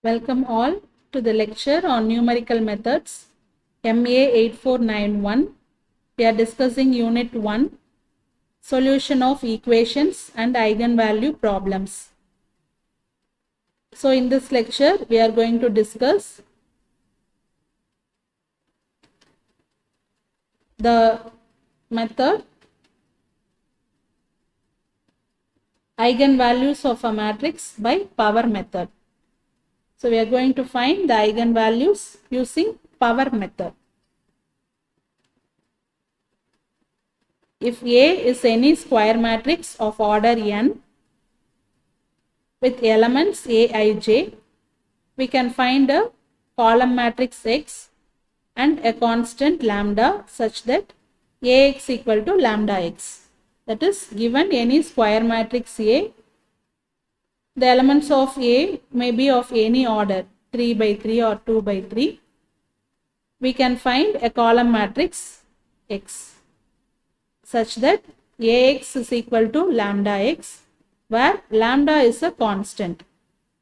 Welcome all to the lecture on numerical methods MA 8491. We are discussing Unit 1, Solution of Equations and Eigenvalue Problems. So in this lecture, we are going to discuss the method Eigenvalues of a matrix by power method. So we are going to find the eigenvalues using power method. If A is any square matrix of order n with elements aij, we can find a column matrix X and a constant lambda such that Ax equal to lambda x. That is, given any square matrix A, the elements of A may be of any order 3 by 3 or 2 by 3. We can find a column matrix X such that Ax is equal to lambda x, where lambda is a constant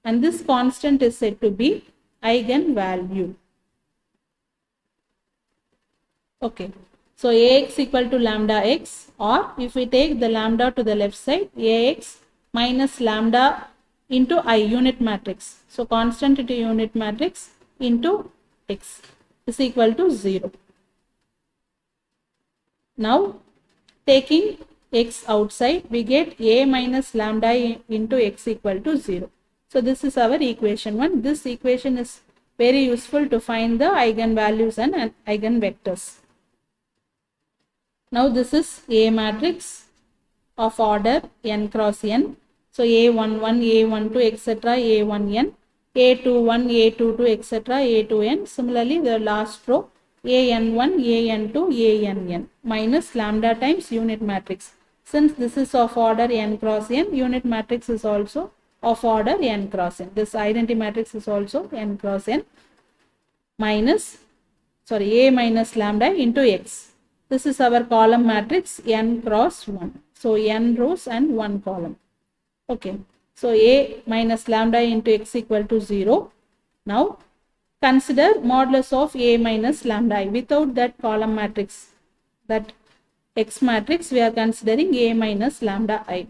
and this constant is said to be eigenvalue. Okay, so Ax equal to lambda x, or if we take the lambda to the left side, Ax minus lambda into I unit matrix. So constant into unit matrix into x is equal to 0. Now taking x outside, we get A minus lambda into x equal to 0. So this is our equation 1. This equation is very useful to find the eigenvalues and eigenvectors. Now this is A matrix of order n cross n. So A11, A12, etc. A1n, A21, A22, etc. A2n. Similarly, the last row an1, an2, ann minus lambda times unit matrix. Since this is of order n cross n, unit matrix is also of order n cross n. This identity matrix is also n cross n minus, A minus lambda into x. This is our column matrix n cross 1. So n rows and 1 column. Okay. So A minus lambda into x equal to 0. Now consider modulus of A minus lambda I. Without that column matrix, that x matrix, we are considering A minus lambda I.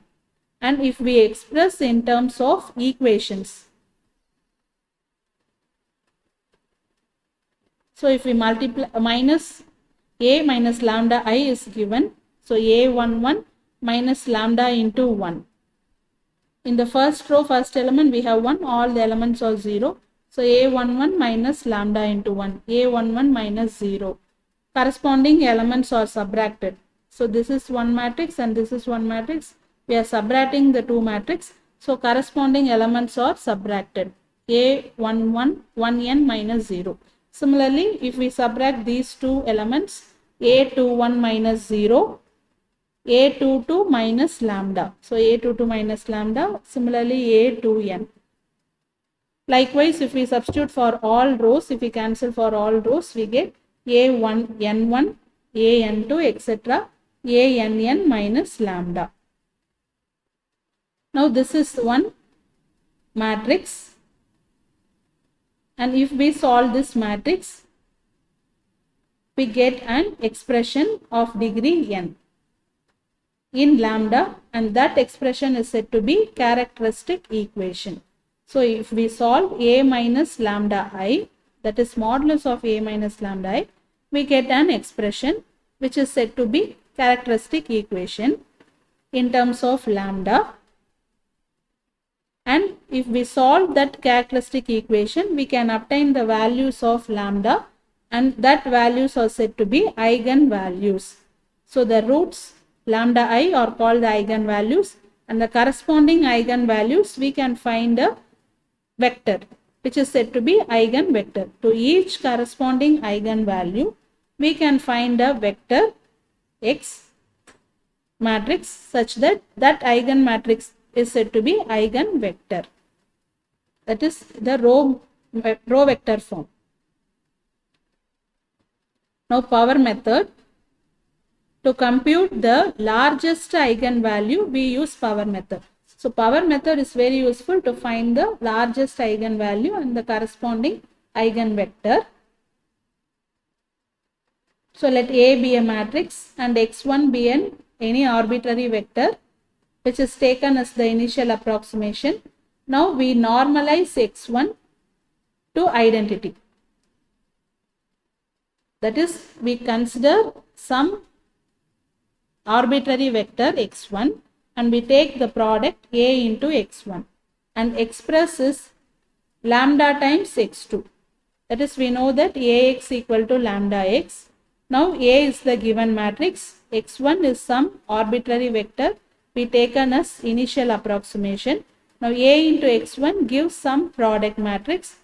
And if we express in terms of equations, so if we multiply minus A minus lambda I is given, so A11 minus lambda into 1. In the first row, first element, we have 1, all the elements are 0. So A11 minus lambda into 1, A11 minus 0. Corresponding elements are subtracted. So this is one matrix and this is one matrix. We are subtracting the two matrix. So corresponding elements are subtracted. A11, 1n minus 0. Similarly, if we subtract these two elements, A21 minus 0, A22 minus lambda. So A22 minus lambda, similarly A2n. Likewise, if we substitute for all rows, if we cancel for all rows, we get A1, n1, an2, etc. ann minus lambda. Now this is one matrix. And if we solve this matrix, we get an expression of degree n in lambda, and that expression is said to be characteristic equation. So if we solve A minus lambda I, that is modulus of A minus lambda I, we get an expression which is said to be characteristic equation in terms of lambda. And if we solve that characteristic equation, we can obtain the values of lambda, and that values are said to be eigenvalues. So the roots lambda I are called the eigenvalues, and the corresponding eigenvalues we can find a vector which is said to be eigenvector. To each corresponding eigenvalue, we can find a vector X matrix such that that eigenmatrix is said to be eigenvector. That is the row vector form. Now power method. To compute the largest eigenvalue, we use power method. So power method is very useful to find the largest eigenvalue and the corresponding eigenvector. So let A be a matrix and x1 be any arbitrary vector which is taken as the initial approximation. Now we normalize x1 to identity. That is, we consider some arbitrary vector x1 and we take the product A into x1 and express is lambda times x2. That is, we know that Ax equal to lambda x. Now A is the given matrix, x1 is some arbitrary vector we taken as initial approximation. Now A into x1 gives some product matrix,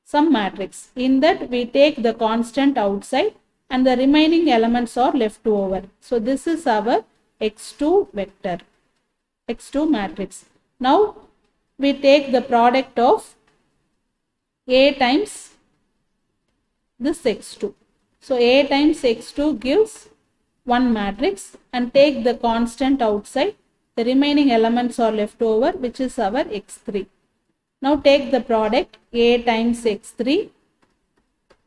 some matrix. In that we take the constant outside and the remaining elements are left over. So this is our x2 vector, x2 matrix. Now we take the product of A times this x2. So A times x2 gives one matrix and take the constant outside. The remaining elements are left over, which is our x3. Now take the product A times x3.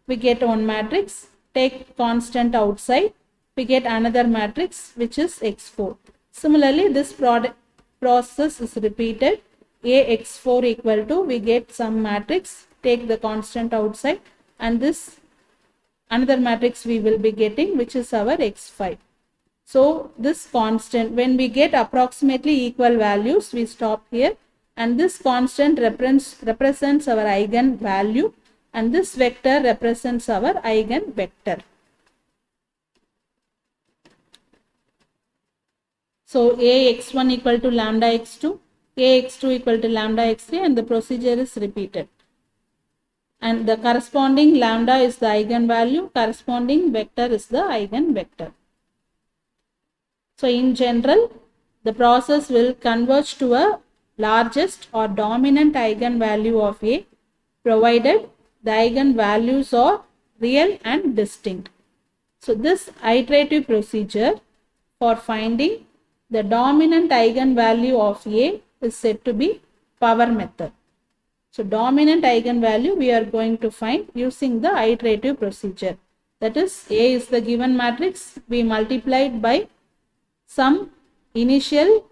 We get one matrix. Take constant outside. We get another matrix, which is x4. Similarly, this process is repeated. Ax4 equal to, we get some matrix. Take the constant outside and this another matrix we will be getting, which is our x5. So this constant, when we get approximately equal values, we stop here and this constant represents our eigenvalue and this vector represents our eigenvector. So Ax1 equal to lambda x2, Ax2 equal to lambda x3 and the procedure is repeated. And the corresponding lambda is the eigenvalue, corresponding vector is the eigenvector. So in general, the process will converge to a largest or dominant eigenvalue of A, provided the eigenvalues are real and distinct. So this iterative procedure for finding the dominant eigenvalue of A is said to be power method. So dominant eigenvalue we are going to find using the iterative procedure. That is, A is the given matrix, we multiply it by some initial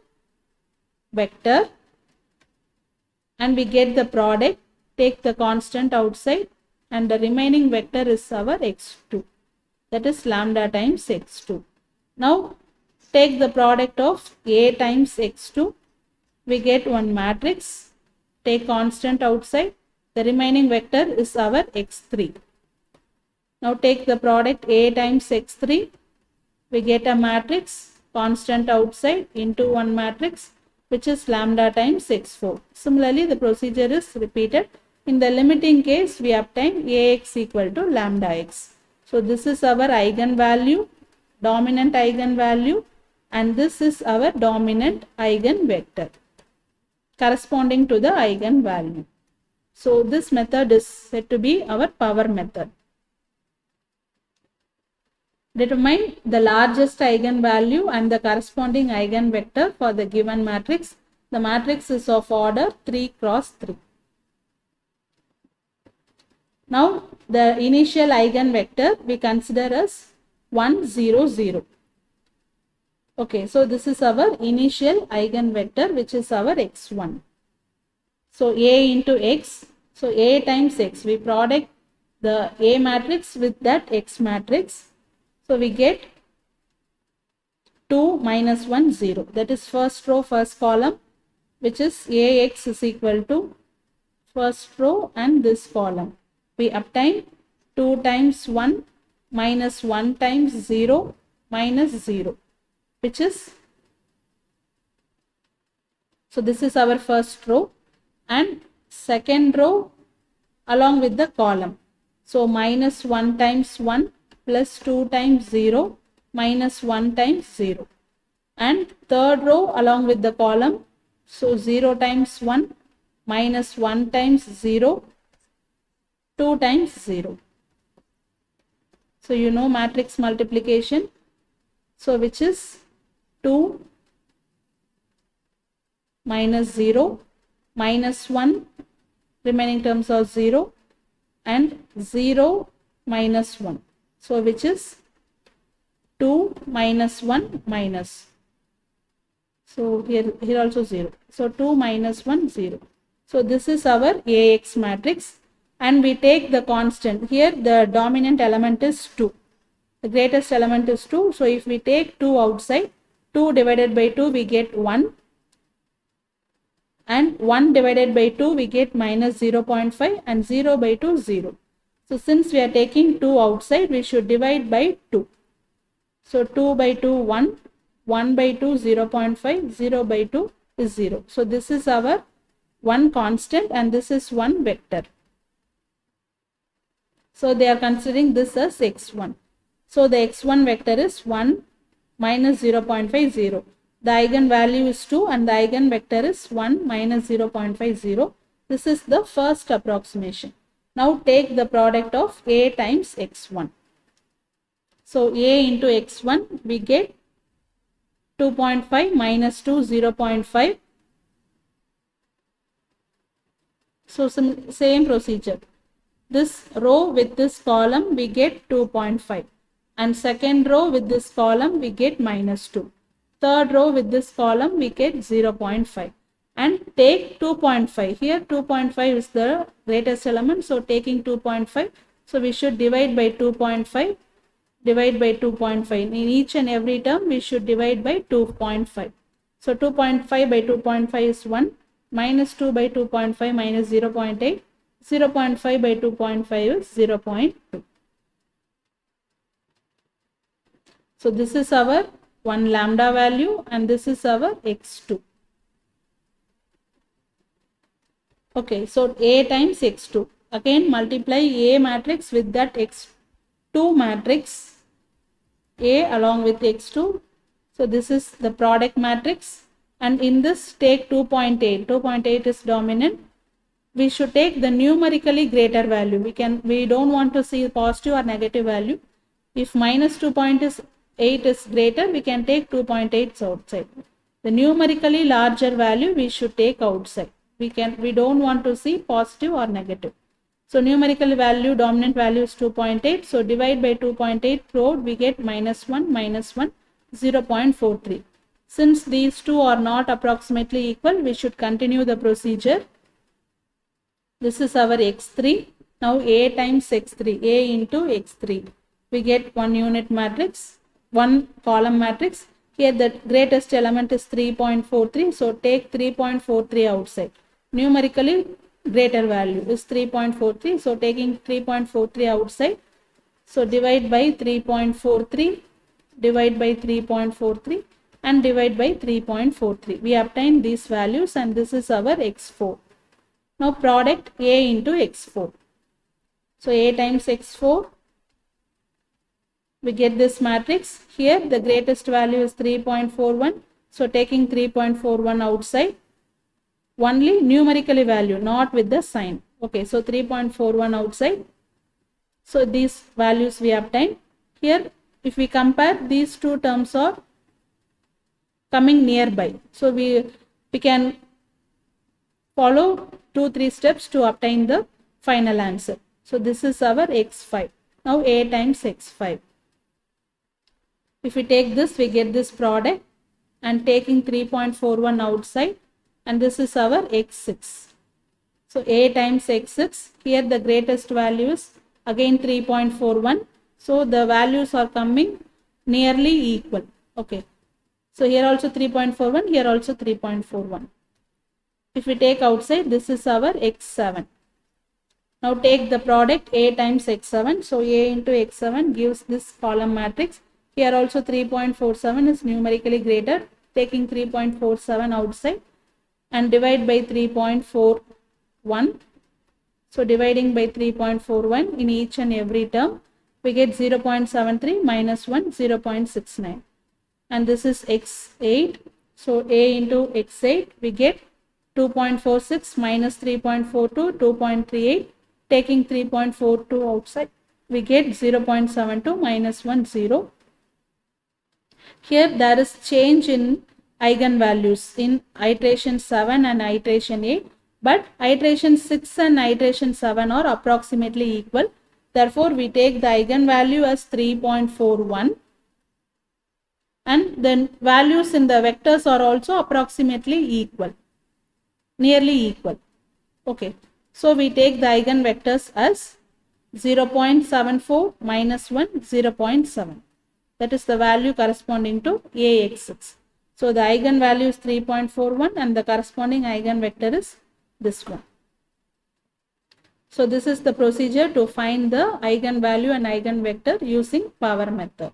vector and we get the product, take the constant outside and the remaining vector is our x2. That is lambda times x2. Now take the product of A times x2, we get one matrix, take constant outside, the remaining vector is our x3. Now take the product A times x3, we get a matrix, constant outside into one matrix, which is lambda times x4. Similarly, the procedure is repeated. In the limiting case, we obtain Ax equal to lambda x. So this is our eigenvalue, dominant eigenvalue, and this is our dominant eigenvector corresponding to the eigenvalue. So this method is said to be our power method. Determine the largest eigenvalue and the corresponding eigenvector for the given matrix. The matrix is of order 3 cross 3. Now the initial eigenvector we consider as 1, 0, 0. Okay, so this is our initial eigenvector, which is our x1. So A into x, so A times x, we product the A matrix with that x matrix. So we get 2 minus 1 0, that is first row first column, which is Ax is equal to first row and this column. We obtain 2 times 1 minus 1 times 0 minus 0, which is, so this is our first row and second row along with the column. So minus 1 times 1 plus 2 times 0 minus 1 times 0, and third row along with the column. So 0 times 1 minus 1 times 0, 2 times 0. So you know matrix multiplication. So which is 2 minus 0, minus 1, remaining terms are 0, and 0 minus 1. So which is 2 minus 1 minus. So here also 0. So 2 minus 1, 0. So this is our AX matrix, and we take the constant. Here the dominant element is 2. The greatest element is 2. So if we take 2 outside, 2 divided by 2 we get 1, and 1 divided by 2 we get minus 0.5, and 0 by 2 0. So since we are taking 2 outside, we should divide by 2. So 2 by 2 1, 1 by 2 0.5, 0 by 2 is 0. So this is our one constant, and this is one vector. So they are considering this as x1. So the x1 vector is 1 minus 0.5, 0. The eigenvalue is 2 and the eigenvector is 1 minus 0.50. This is the first approximation. Now take the product of A times x1. So A into x1 we get 2.5 minus 2, 0.5. So same procedure. This row with this column we get 2.5, and second row with this column we get minus 2. Third row with this column we get 0.5, and take 2.5. Here 2.5 is the greatest element, so taking 2.5, so we should divide by 2.5, divide by 2.5. In each and every term we should divide by 2.5. So 2.5 by 2.5 is 1, minus 2 by 2.5 minus 0.8, 0.5 by 2.5 is 0.2. So this is our one lambda value, and this is our x2. Okay, so A times x2. Again multiply A matrix with that x2 matrix, A along with x2. So this is the product matrix, and in this take 2.8. 2.8 is dominant. We should take the numerically greater value. We don't want to see positive or negative value. If minus 2.8 is greater, we can take 2.8 outside. The numerically larger value we should take outside. We don't want to see positive or negative. So numerical value, dominant value is 2.8. So divide by 2.8 throughout, we get minus 1, 0.43. Since these two are not approximately equal, we should continue the procedure. This is our x3. Now A times x3, A into x3. We get one unit matrix, one column matrix. Here the greatest element is 3.43. So take 3.43 outside. Numerically greater value is 3.43. So taking 3.43 outside. So divide by 3.43, divide by 3.43, and divide by 3.43. We obtain these values, and this is our x4. Now product A into x4. So A times x4, we get this matrix. Here the greatest value is 3.41. So taking 3.41 outside, only numerically value, not with the sign. Okay, so 3.41 outside. So these values we obtain. Here if we compare, these two terms are coming nearby. So we can follow 2-3 steps to obtain the final answer. So this is our x5. Now A times x5. If we take this, we get this product, and taking 3.41 outside, and this is our x6. So A times x6, here the greatest value is again 3.41. So the values are coming nearly equal. Okay. So here also 3.41, here also 3.41. If we take outside, this is our x7. Now take the product A times x7. So A into x7 gives this column matrix. Here also 3.47 is numerically greater. Taking 3.47 outside and divide by 3.41. So dividing by 3.41 in each and every term, we get 0.73 minus 1, 0.69. And this is x8. So A into x8, we get 2.46 minus 3.42, 2.38. Taking 3.42 outside, we get 0.72 minus 1, 0. Here there is change in eigenvalues in iteration 7 and iteration 8, but iteration 6 and iteration 7 are approximately equal. Therefore, we take the eigenvalue as 3.41 and then values in the vectors are also approximately equal, nearly equal. Okay, so we take the eigenvectors as 0.74 minus 1, 0.7. That is the value corresponding to AX6. So the eigenvalue is 3.41 and the corresponding eigenvector is this one. So this is the procedure to find the eigenvalue and eigenvector using power method.